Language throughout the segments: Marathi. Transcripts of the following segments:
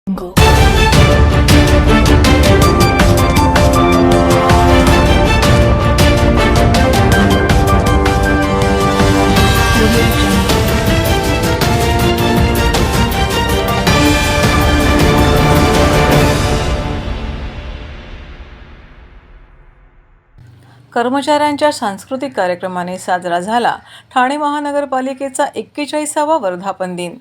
Go. कर्मचाऱ्यांच्या सांस्कृतिक कार्यक्रमाने साजरा झाला ठाणे महानगरपालिकेचा 41वा वर्धापन दिन।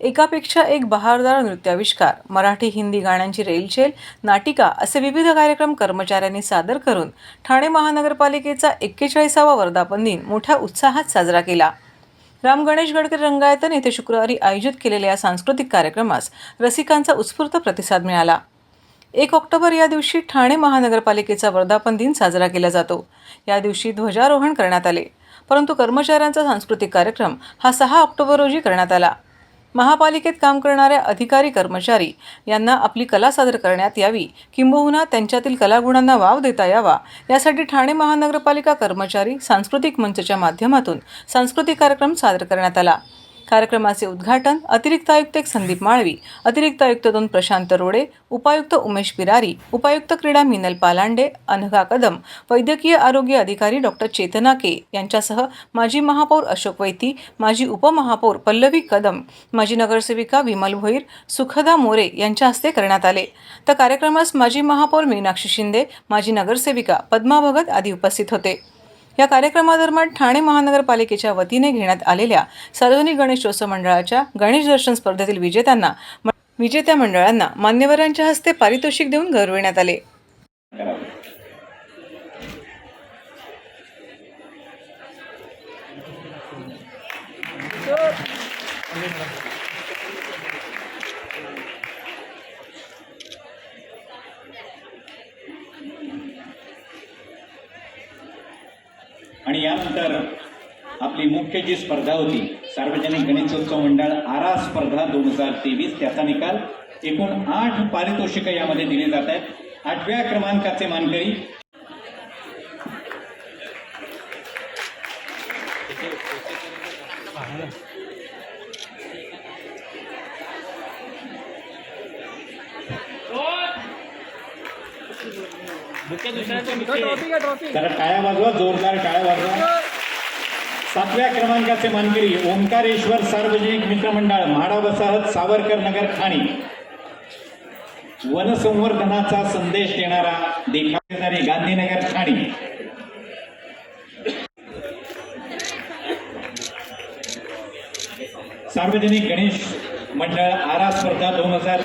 एकापेक्षा एक बहारदार नृत्याविष्कार, मराठी हिंदी गाण्यांची रेलचेल, नाटिका असे विविध कार्यक्रम कर्मचाऱ्यांनी सादर करून ठाणे महानगरपालिकेचा 41वा वर्धापन दिन मोठ्या उत्साहात साजरा केला। राम गणेश गडकरी रंगायतन येथे शुक्रवारी आयोजित केलेल्या या सांस्कृतिक कार्यक्रमास रसिकांचा उत्स्फूर्त प्रतिसाद मिळाला। 1 ऑक्टोबर या दिवशी ठाणे महानगरपालिकेचा वर्धापन दिन साजरा केला जातो। या दिवशी ध्वजारोहण करण्यात आले, परंतु कर्मचाऱ्यांचा सांस्कृतिक कार्यक्रम हा 6 ऑक्टोबर रोजी करण्यात आला। महापालिकेत काम करणाऱ्या अधिकारी कर्मचारी यांना आपली कला सादर करण्यात यावी, किंबहुना त्यांच्यातील कलागुणांना वाव देता यावा, यासाठी ठाणे महानगरपालिका कर्मचारी सांस्कृतिक मंचच्या माध्यमातून सांस्कृतिक कार्यक्रम सादर करण्यात आला। कार्यक्रमाचे उद्घाटन अतिरिक्त आयुक्त 1 संदीप माळवी, अतिरिक्त आयुक्त 2 प्रशांत रोडे, उपायुक्त उमेश पिरारी, उपायुक्त क्रीडा मिनल पालांडे, अनघा कदम, वैद्यकीय आरोग्य अधिकारी डॉक्टर चेतना के यांच्यासह माजी महापौर अशोक वैती, माजी उपमहापौर पल्लवी कदम, माजी नगरसेविका विमल भोईर, सुखदा मोरे यांच्या हस्ते करण्यात आले। तर कार्यक्रमास माजी महापौर मीनाक्षी शिंदे, माजी नगरसेविका पद्मा भगत आदी उपस्थित होते। या कार्यक्रमादरम्यान ठाणे महानगरपालिकेच्या वतीने घेण्यात आलेल्या सार्वजनिक गणेशोत्सव मंडळाच्या गणेश दर्शन स्पर्धेतील विजेत्या मंडळांना मान्यवरांच्या हस्ते पारितोषिक देऊन गौरविण्यात आले। आणि यानंतर आपली मुख्य जी स्पर्धा होती सार्वजनिक गणेशोत्सव मंडळ आरा स्पर्धा 2023, त्याचा निकाल एकूण 8 पारितोषिक यामध्ये दिली जात आहेत। 8व्या क्रमांकाचे मानकरी जरा टाळ्या वाजवा, जोरदार टाळ्या वाजवा। 7व्या क्रमांकाचे मानकरी ओंकारेश्वर सार्वजनिक मित्रमंडळ म्हाडा वसाहत सावरकर नगर ठाणे, वनसंवर्धनाचा संदेश देणारा देखावे गांधीनगर ठाणे। सार्वजनिक गणेश मंडळ आरा स्पर्धा 2000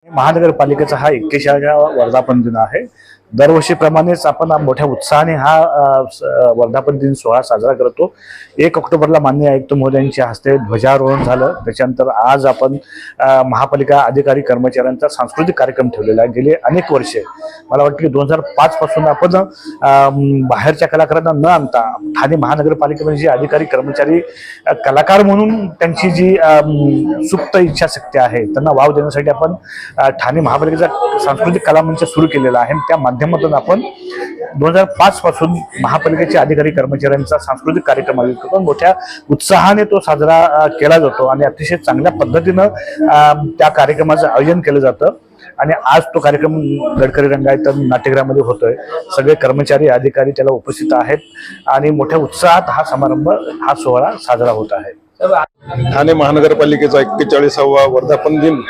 महानगरपालिकेचा हा 41वा वर्धापन दिन आहे। दरवर्षीप्रमाणेच आपण मोठ्या उत्साहाने हा वर्धापन दिन सोहळा साजरा करतो। 1 ऑक्टोबरला माननीय आयुक्त महोदयांच्या हस्ते ध्वजारोहण झालं। त्याच्यानंतर आज आपण महापालिका अधिकारी कर्मचाऱ्यांचा सांस्कृतिक कार्यक्रम ठेवलेला आहे। गेले अनेक वर्षे, मला वाटतं की 2005 पासून आपण बाहेरच्या कलाकारांना न आणता ठाणे महानगरपालिकेमध्ये जे अधिकारी कर्मचारी कलाकार म्हणून त्यांची जी सुप्त इच्छाशक्ती आहे त्यांना वाव देण्यासाठी आपण ठाणे महापालिकेचा सांस्कृतिक कलामंच सुरू केलेला आहे। त्या माध्यमातून आपण 2005 पासून महापालिकेचे अधिकारी कर्मचाऱ्यांचा सांस्कृतिक कार्यक्रम आयोजित करतो। मोठ्या उत्साहाने तो साजरा केला जातो आणि अतिशय चांगल्या पद्धतीनं त्या कार्यक्रमाचं आयोजन केलं जातं। आणि आज तो कार्यक्रम गडकरी रंगायतन नाट्यगृहामध्ये होतोय। सगळे कर्मचारी अधिकारी त्याला उपस्थित आहेत आणि मोठ्या उत्साहात हा समारंभ, हा सोहळा साजरा होत आहे। ठाणे महानगरपालिकेचा 41वा वर्धापन दिन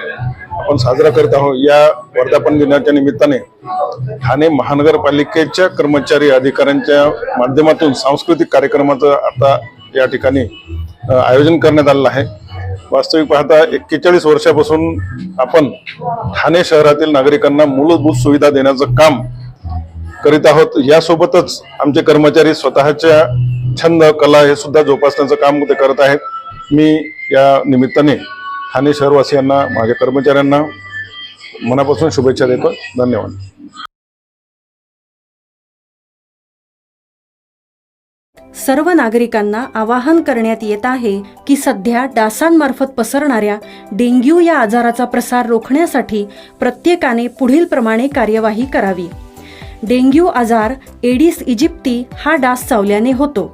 आपण साजरा करत आहोत। या वर्धापन दिनाच्या निमित्ताने ठाणे महानगरपालिकेच्या कर्मचारी अधिकाऱ्यांच्या माध्यमातून सांस्कृतिक कार्यक्रमाचं आता या ठिकाणी आयोजन करण्यात आलेलं आहे। वास्तविक पाहता 41 वर्षापासून आपण ठाणे शहरातील नागरिकांना मूलभूत सुविधा देण्याचं काम करीत आहोत। यासोबतच आमचे कर्मचारी स्वतःच्या छंद, कला हे सुद्धा जोपासण्याचं काम ते करत आहेत। मी या निमित्ताने ठाणे शहरवासियांना, माझ्या कर्मचाऱ्यांना मनापासून शुभेच्छा देतो। धन्यवाद। सर्व नागरिकांना आवाहन करण्यात येत आहे की सध्या डासांमार्फत पसरणाऱ्या डेंग्यू या आजाराचा प्रसार रोखण्यासाठी प्रत्येकाने पुढील प्रमाणे कार्यवाही करावी। डेंग्यू आजार एडिस इजिप्ती हा डास चावल्याने होतो।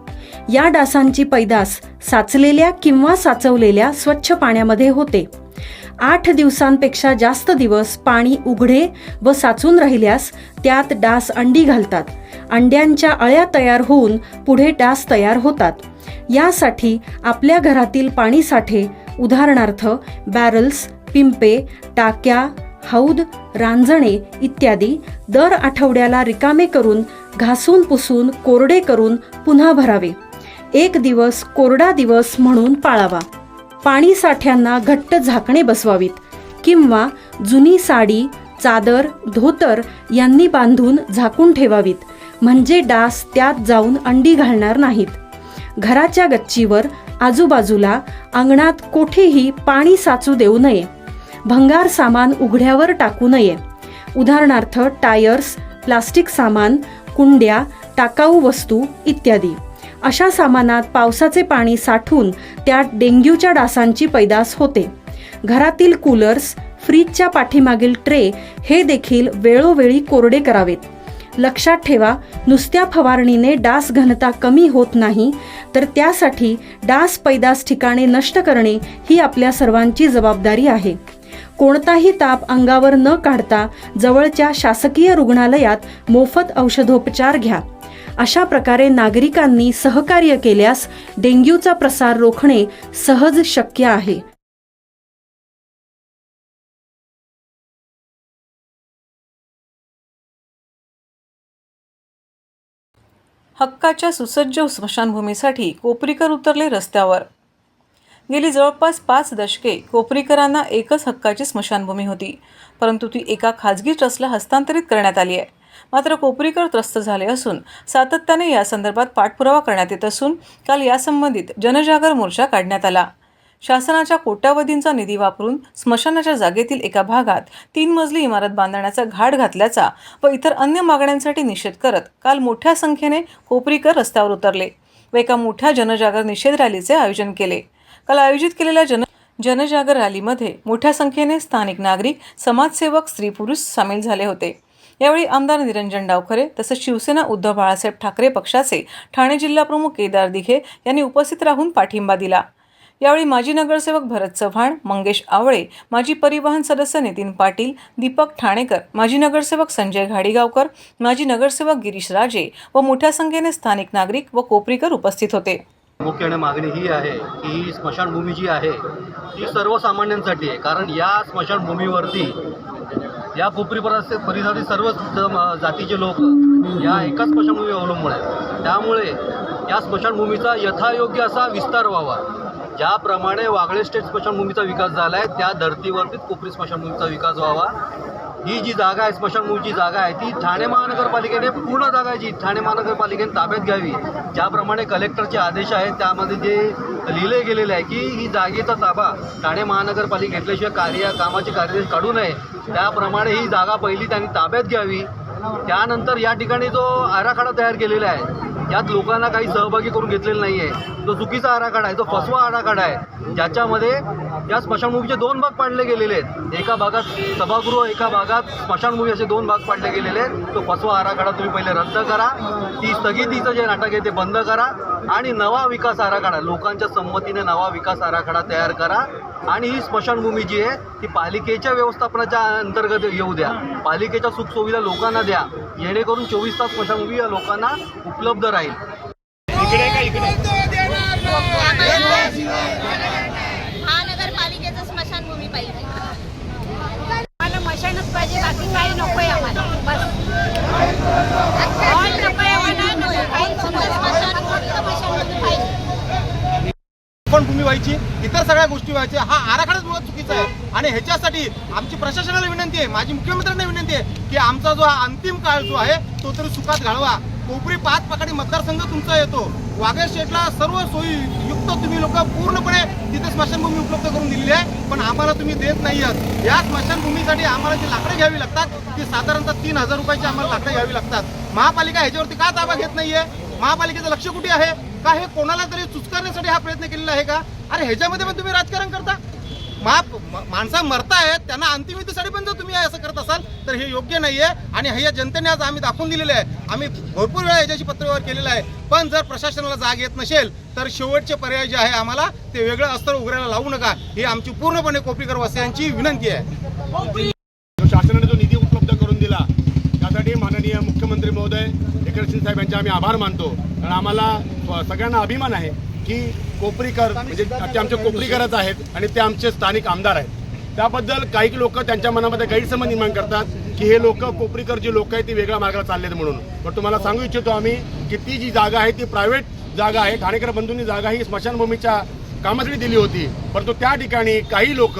या डासांची पैदास साचलेल्या किंवा साचवलेल्या स्वच्छ पाण्यामध्ये होते. 8 दिवसांपेक्षा जास्त दिवस पाणी उघडे व साचून राहिल्यास त्यात डास अंडी घालतात. अंड्यांच्या अळ्या तयार होऊन पुढे डास तयार होतात. यासाठी आपल्या घरातील पाणीसाठे उदाहरणार्थ बॅरल्स, पिंपे, टाक्या, हौद, रांजणे इत्यादी दर आठवड्याला रिकामे करून घासून पुसून कोरडे करून पुन्हा भरावे. 1 दिवस कोरडा दिवस म्हणून पाळावा. पाणी साठ्यांना घट्ट झाकणे बसवावीत किंवा जुनी साडी, चादर, धोतर यांनी बांधून झाकून ठेवावीत, म्हणजे डास त्यात जाऊन अंडी घालणार नाहीत. घराच्या गच्चीवर, आजूबाजूला, अंगणात कोठेही पाणी साचू देऊ नये. भंगार सामान उघड्यावर टाकू नये. उदाहरणार्थ टायर्स, प्लास्टिक सामान, कुंड्या, टाकाऊ वस्तू इत्यादी. अशा सामानात पावसाचे पाणी साठून त्यात डेंग्यूच्या डासांची पैदास होते. घरातील कूलर्स, फ्रीजच्या पाठीमागील ट्रे हे देखील वेळोवेळी कोरडे करावेत. लक्षात ठेवा, नुसत्या फवारणीने डास घनता कमी होत नाही, तर त्यासाठी डास पैदास ठिकाणे नष्ट करणे ही आपल्या सर्वांची जबाबदारी आहे. कोणताही ताप अंगावर न काढता जवळच्या शासकीय रुग्णालयात मोफत औषधोपचार घ्या. अशा प्रकारे नागरिकांनी सहकार्य केल्यास डेंग्यूचा प्रसार रोखणे सहज शक्य आहे. हक्काच्या सुसज्ज स्मशानभूमीसाठी कोपरीकर उतरले रस्त्यावर. गेली जवळपास 5 दशके कोपरीकरांना एकच हक्काची स्मशानभूमी होती, परंतु ती एका खाजगी ट्रस्टला हस्तांतरित करण्यात आली आहे. मात्र कोपरीकर त्रस्त झाले असून सातत्याने या संदर्भात पाठपुरावा करण्यात येत असून काल यासंबंधित जनजागर मोर्चा काढण्यात आला. शासनाच्या कोट्यावधींचा निधी वापरून स्मशानाच्या जागेतील एका भागात 3 मजली इमारत बांधण्याचा घाट घातल्याचा व इतर अन्य मागण्यांसाठी निषेध करत काल मोठ्या संख्येने कोपरीकर रस्त्यावर उतरले व एका मोठ्या जनजागर निषेध रॅलीचे आयोजन केले. काल आयोजित केलेल्या जनजागर रॅलीमध्ये मोठ्या संख्येने स्थानिक नागरिक, समाजसेवक, स्त्री पुरुष सामील झाले होते. यावेळी आमदार निरंजन डावखरे तसेच शिवसेना उद्धव बाळासाहेब ठाकरे पक्षाचे ठाणे जिल्हाप्रमुख केदार दिघे यांनी उपस्थित राहून पाठिंबा दिला. यावेळी माजी नगरसेवक भरत चव्हाण, मंगेश आवळे, माजी परिवहन सदस्य नितीन पाटील, दीपक ठाणेकर, माजी नगरसेवक संजय घाडीगावकर, माजी नगरसेवक गिरीश राजे व मोठ्या संख्येने स्थानिक नागरिक व कोपरीकर उपस्थित होते. मुख्य मागणी ही आहे की ही स्मशानभूमी जी आहे ती सर्वसामान्यांसाठी आहे. कारण या स्मशानभूमीवरती या कोपरी परिसरातील सर्व जातीचे लोक या एकाच स्मशानभूमीवर अवलंबून आहेत. त्यामुळे या स्मशानभूमीचा यथायोग्य असा विस्तार व्हावा. ज्याप्रमाणे वागळे स्टेट स्मशानभूमीचा विकास झाला आहे त्या धर्तीवरतीच कोपरी स्मशानभूमीचा विकास व्हावा. ही जी जागा आहे, स्मशानभूमीची जागा आहे, ती ठाणे महानगरपालिकेने पूर्ण जागा आहे जी ठाणे महानगरपालिकेने ताब्यात घ्यावी. ज्याप्रमाणे कलेक्टरचे आदेश आहेत त्यामध्ये जे लिहिले गेलेले आहे की ही जागेचा ताबा ठाणे महानगरपालिका घेतल्याशिवाय कामाची कार्यदेश काढू नये, त्याप्रमाणे ही जागा पहिली त्यांनी ताब्यात घ्यावी. त्यानंतर या ठिकाणी जो आराखडा तयार केलेला आहे यात लोकांना काही सहभागी करून घेतलेला नाही आहे. जो चुकीचा आराखडा आहे, जो फसवा आराखडा आहे, ज्याच्यामध्ये या स्मशानभूमीचे 2 भाग पाडले गेलेले आहेत. एका भागात सभागृह, एका भागात स्मशानभूमी असे 2 भाग पाडले गेलेले आहेत. तो फसवा आराखडा तुम्ही पहिले रद्द करा. ती स्थगितीचं जे नाटक आहे ते बंद करा आणि नवा विकास आराखडा, लोकांच्या संमतीने नवा विकास आराखडा तयार करा. आणि ही स्मशानभूमी जी आहे ती पालिकेच्या व्यवस्थापनाच्या अंतर्गत येऊ द्या. पालिकेच्या सुखसुविधा लोकांना द्या, जेणेकरून 24 तास स्मशानभूमी या लोकांना उपलब्ध राहील. महानगरपालिकेचं स्मशानभूमी पाहिजे. आम्हाला मशानच पाहिजे, बाकी काही नकोय आम्हाला. बस हॉल नकोय आम्हाला, काही स्मशानभूमी पाहिजे. पण भूमी व्हायची, इतर सगळ्या गोष्टी व्हायच्या. हा आराखडाच मुळात चुकीचा आहे. आणि ह्याच्यासाठी आमची प्रशासनाला विनंती आहे, माझी मुख्यमंत्र्यांना विनंती आहे की आमचा जो अंतिम काळ जो आहे तो तरी सुखात घालवा. कोपरी 5 पकडी मतदारसंघ तुमचा येतो. वाघेर स्टेटला सर्व सोयी युक्त तुम्ही लोक पूर्णपणे तिथे स्मशानभूमी उपलब्ध करून दिलेली आहे, पण आम्हाला तुम्ही देत नाही आहात. या स्मशानभूमीसाठी आम्हाला जी लाकडे घ्यावी लागतात ती साधारणतः 3000 रुपयाची आम्हाला लाकडे घ्यावी लागतात. महापालिका ह्याच्यावरती का ताबा घेत नाहीये? महापालिकेचं लक्ष कुठे आहे? का हे कोणाला तरी चुचकारण्यासाठी हा प्रयत्न केलेला आहे का? अरे ह्याच्यामध्ये पण तुम्ही राजकारण करता. माणसा मरतायत त्यांना अंतिमविधीसाठी पण जर तुम्ही असं करत असाल तर हे योग्य नाही आहे. आणि हे या जनतेने आज आम्ही दाखवून दिलेलं आहे. आम्ही भरपूर वेळा याच्याशी पत्रव्यवहार केलेला आहे. पण जर प्रशासनाला जाग येत नसेल तर शेवटचे पर्याय जे आहे आम्हाला ते वेगळं अस्त्र उघडायला लावू नका, ही आमची पूर्णपणे कोपरीकर वासियांची विनंती आहे. शासनाने जो निधी उपलब्ध करून दिला त्यासाठी माननीय मुख्यमंत्री महोदय एकनाथ शिंदे साहेब यांचे आम्ही आभार मानतो. कारण आम्हाला सगळ्यांना अभिमान आहे की कोपरीकर म्हणजे ते आमचे कोपरीकरच आहेत आणि ते आमचे स्थानिक आमदार आहेत. त्याबद्दल काही लोक त्यांच्या मनामध्ये गैरसमज निर्माण करतात की हे लोक कोपरीकर जी लोक आहेत ती वेगळ्या मार्गाला चाललेत म्हणून. पण तुम्हाला सांगू इच्छितो आम्ही की ती जी जागा आहे ती प्रायव्हेट जागा आहे. ठाणेकर बंधूंनी जागा ही स्मशानभूमीच्या कामासाठी दिली होती, परंतु त्या ठिकाणी काही लोक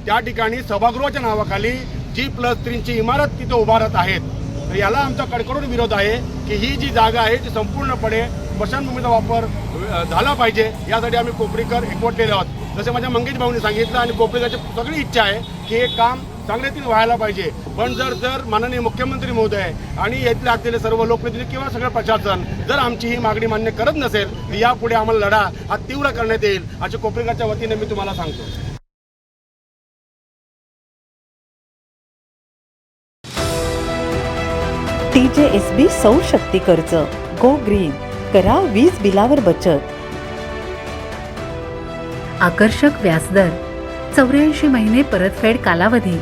त्या ठिकाणी सभागृहाच्या नावाखाली G+3ची इमारत तिथं उभारत आहेत. तर याला आमचा कडकडून विरोध आहे की ही जी जागा आहे ती संपूर्णपणे स्मशानभूमीचा वापर झाला पाहिजे, यासाठी आम्ही कोपरीकर एकवटलेले आहोत. जसे माझ्या मंगेश भाऊंनी सांगितलं आणि कोपरीकरची सगळी इच्छा आहे की हे काम चांगल्या रीतीने व्हायला पाहिजे. पण जर माननीय मुख्यमंत्री महोदय आणि येथले असलेले सर्व लोकप्रतिनिधी किंवा सगळं प्रशासन जर आमची ही मागणी मान्य करत नसेल तर यापुढे आम्हाला लढा हा तीव्र करण्यात येईल असे कोपरीकरच्या वतीने मी तुम्हाला सांगतो. TJSB सौर शक्ती कर्ज गो ग्रीन, करा वीज बिलावर बचत. आकर्षक व्याजदर, 84 महिने परतफेड कालावधी,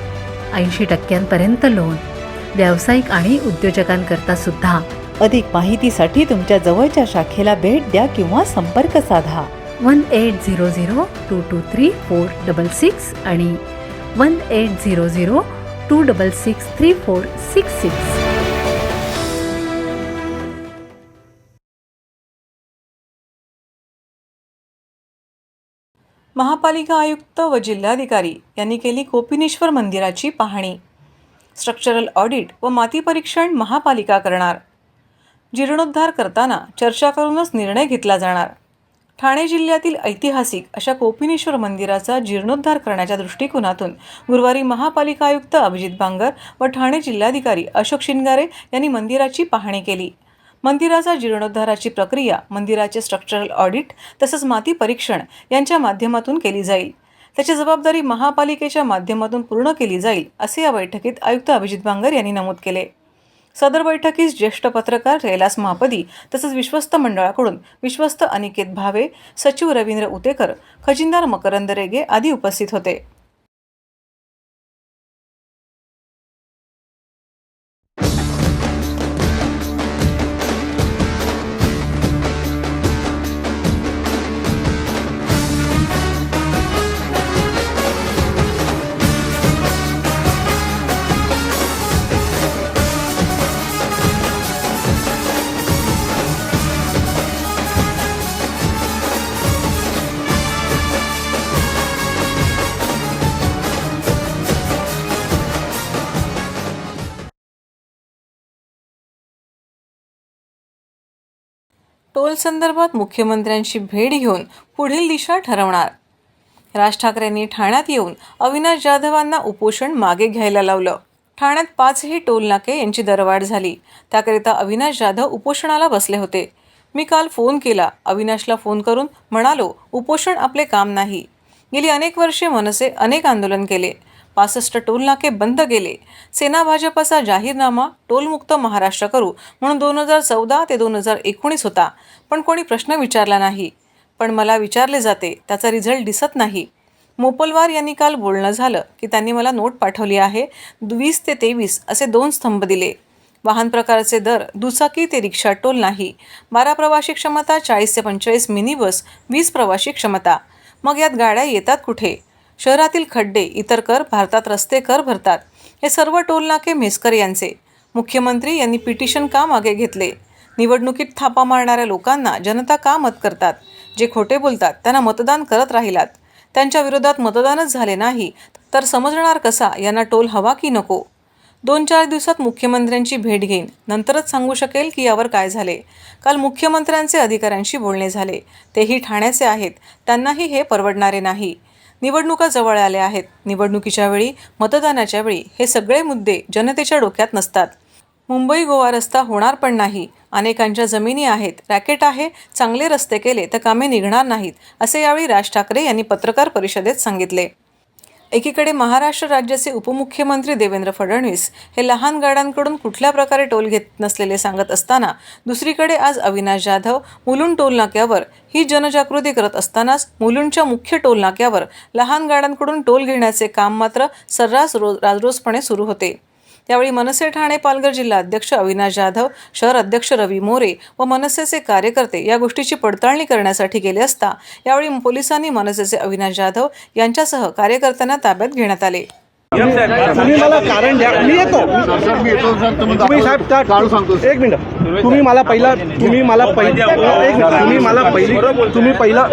80% लोन, व्यावसायिक आणि उद्योजकांकरता सुद्धा. अधिक माहितीसाठी तुमच्या जवळच्या शाखेला भेट द्या किंवा संपर्क साधा. 1800-223-466 आणि 1800-266-3466. महापालिका आयुक्त व जिल्हाधिकारी यांनी केली कोपिनेश्वर मंदिराची पाहणी. स्ट्रक्चरल ऑडिट व माती परीक्षण महापालिका करणार. जीर्णोद्धार करताना चर्चा करूनच निर्णय घेतला जाणार. ठाणे जिल्ह्यातील ऐतिहासिक अशा कोपिनेश्वर मंदिराचा जीर्णोद्धार करण्याच्या दृष्टिकोनातून गुरुवारी महापालिका आयुक्त अभिजित बांगर व ठाणे जिल्हाधिकारी अशोक शिनगारे यांनी मंदिराची पाहणी केली. मंदिराचा जीर्णोद्धाराची प्रक्रिया मंदिराचे स्ट्रक्चरल ऑडिट तसंच माती परीक्षण यांच्या माध्यमातून केली जाईल. त्याची जबाबदारी महापालिकेच्या माध्यमातून पूर्ण केली जाईल असे या बैठकीत आयुक्त अभिजित बांगर यांनी नमूद केले. सदर बैठकीस ज्येष्ठ पत्रकार कैलास महापदी तसंच विश्वस्त मंडळाकडून विश्वस्त अनिकेत भावे, सचिव रवींद्र उतेकर, खजिनदार मकरंद रेगे आदी उपस्थित होते. टोल संदर्भात मुख्यमंत्र्यांची भेट घेऊन पुढील दिशा ठरवणार. राज ठाकरेंनी ठाण्यात येऊन अविनाश जाधवांना उपोषण मागे घ्यायला लावलं. ठाण्यात 5ही टोल नाके यांची दरवाढ झाली. त्याकरिता अविनाश जाधव उपोषणाला बसले होते. मी काल फोन केला. अविनाशला फोन करून म्हणालो, उपोषण आपले काम नाही. गेली अनेक वर्षे मनसे अनेक आंदोलन केले. 65 टोल नाके बंद केले. सेना भाजपचा जाहीरनामा टोलमुक्त महाराष्ट्र करू म्हणून 2014 ते 2019 होता, पण कोणी प्रश्न विचारला नाही. पण मला विचारले जाते, त्याचा रिझल्ट दिसत नाही. मोपलवार यांनी काल बोलणं झालं की त्यांनी मला नोट पाठवली आहे. 20 ते 23 असे 2 स्तंभ दिले. वाहन प्रकारचे दर, दुचाकी ते रिक्षा टोल नाही. 12 प्रवासी क्षमता, 40 ते 45 मिनी बस, 20 प्रवासी क्षमता. मग यात गाड्या येतात कुठे? शहरातील खड्डे, इतर कर, भारतात रस्ते कर भरतात. हे सर्व टोल नाके म्हैसकर यांचे. मुख्यमंत्री यांनी पिटिशन का मागे घेतले? निवडणुकीत थापा मारणाऱ्या लोकांना जनता का मत करतात? जे खोटे बोलतात त्यांना मतदान करत राहिलात. त्यांच्या विरोधात मतदानच झाले नाही तर समजणार कसा यांना टोल हवा की नको? 2-4 दिवसात मुख्यमंत्र्यांची भेट घेईन, नंतरच सांगू शकेल की यावर काय झाले. काल मुख्यमंत्र्यांचे अधिकाऱ्यांशी बोलणे झाले. तेही ठाण्याचे आहेत. त्यांनाही हे परवडणारे नाही. निवडणुका जवळ आल्या आहेत. निवडणुकीच्या वेळी, मतदानाच्या वेळी हे सगळे मुद्दे जनतेच्या डोक्यात नसतात. मुंबई गोवा रस्ता होणार पण नाही. अनेकांच्या जमिनी आहेत, रॅकेट आहे. चांगले रस्ते केले तर कामे निघणार नाहीत, असे यावेळी राज ठाकरे यांनी पत्रकार परिषदेत सांगितले. एकीकडे महाराष्ट्र राज्याचे उपमुख्यमंत्री देवेंद्र फडणवीस हे लहान गाड्यांकडून कुठल्या प्रकारे टोल घेत नसलेले सांगत असताना, दुसरीकडे आज अविनाश जाधव मुलुंड टोल नाक्यावर ही जनजागृती करत असतानाच मुलुंडच्या मुख्य टोल नाक्यावर लहान गाड्यांकडून टोल घेण्याचे काम मात्र सर्रास राजरोसपणे सुरू होते. यावेळी मनसे ठाणे पालघर जिल्हा अध्यक्ष अविनाश जाधव, शहर अध्यक्ष रवी मोरे व मनसेचे कार्यकर्ते या गोष्टीची पडताळणी करण्यासाठी गेले असता यावेळी पोलिसांनी मनसेचे अविनाश जाधव यांच्यासह कार्यकर्त्यांना ताब्यात घेण्यात आले. तुम्ही मला कारण द्या, मी येतो. तुम्ही साहेब त्या एक मिनिट, तुम्ही मला पहिला एक मिनिट, तुम्ही मला पहिली तुम्ही पहिला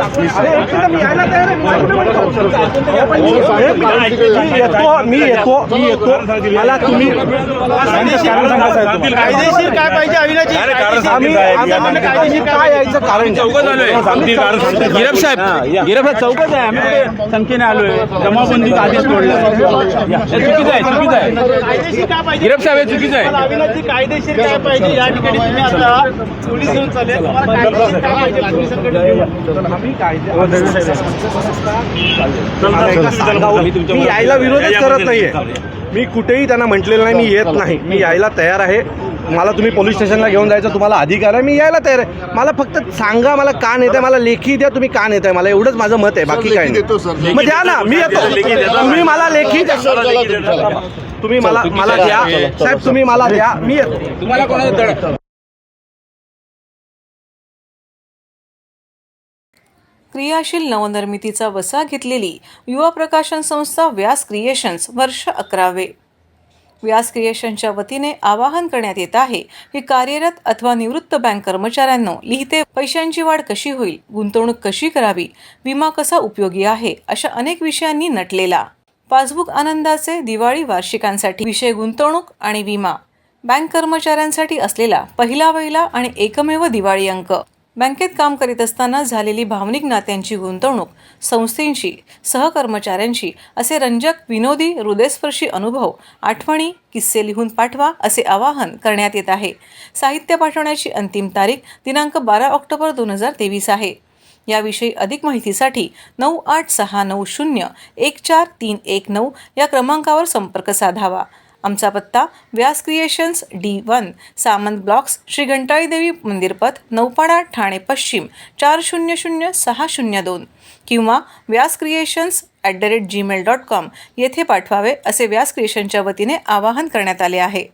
मी येतो मला तुम्ही कायदेशीर काय पाहिजे अविनाशजी, आम्ही कायदेशीर काय यायचं कारण गिरफ साहेब चौकच आहे. आम्ही संख्येने आलोय, जमाबंदी आधीच तोडल्या. चुकीचं आहे गिरफ साहेब, चुकीचं आहे. अविनाशजी कायदेशीर काय पाहिजे या ठिकाणी तुम्ही आता पोलीस घेऊन चालले, तुम्हाला कायदेशीर काय पाहिजे पोलिसांकडे मी यायला विरोधच करत नाहीये. मी कुठेही त्यांना म्हटलेलं नाही मी येत नाही. मी यायला तयार आहे. मला तुम्ही पोलीस स्टेशनला घेऊन जायचा तुम्हाला अधिकार आहे, मी यायला तयार आहे. मला फक्त सांगा मला का नेताय, मला लेखी द्या तुम्ही का नेताय, मला एवढंच माझं मत आहे, बाकी काय नाही. मग द्या ना, मी येतो. तुम्ही मला लेखी द्या, तुम्ही मला द्या साहेब, तुम्ही मला द्या, मी येतो. तुम्हाला कोणाचं क्रियाशील नवनिर्मितीचा वसा घेतलेली युवा प्रकाशन संस्था व्यास क्रिएशन्स वर्ष 11वे. व्यास क्रिएशनच्या वतीने आवाहन करण्यात येत आहे की कार्यरत अथवा निवृत्त बँक कर्मचाऱ्यांनो लिहिते पैशांची वाढ कशी होईल, गुंतवणूक कशी करावी, विमा कसा उपयोगी आहे, अशा अनेक विषयांनी नटलेला पासबुक आनंदाचे दिवाळी वार्षिकांसाठी विषय गुंतवणूक आणि विमा, बँक कर्मचाऱ्यांसाठी असलेला पहिला आणि एकमेव दिवाळी अंक, बँकेत काम करीत असताना झालेली भावनिक नात्यांची गुंतवणूक, संस्थेंशी, सहकर्मचाऱ्यांशी असे रंजक, विनोदी, हृदयस्पर्शी अनुभव, आठवणी, किस्से लिहून पाठवा असे आवाहन करण्यात येत आहे. साहित्य पाठवण्याची अंतिम तारीख दिनांक 12 ऑक्टोबर 2023 आहे. याविषयी अधिक माहितीसाठी 9860143119 या क्रमांकावर संपर्क साधावा. आमचा पत्ता Vyas creations D1 Samant blocks, Shri Ghantali Devi मंदिर पथ, नौपाडा, ठाणे पश्चिम 400602 किंवा vyascreations@gmail.com येथे पाठवावे असे व्यास क्रिएशनच्या वतीने आवाहन करण्यात आले आहे.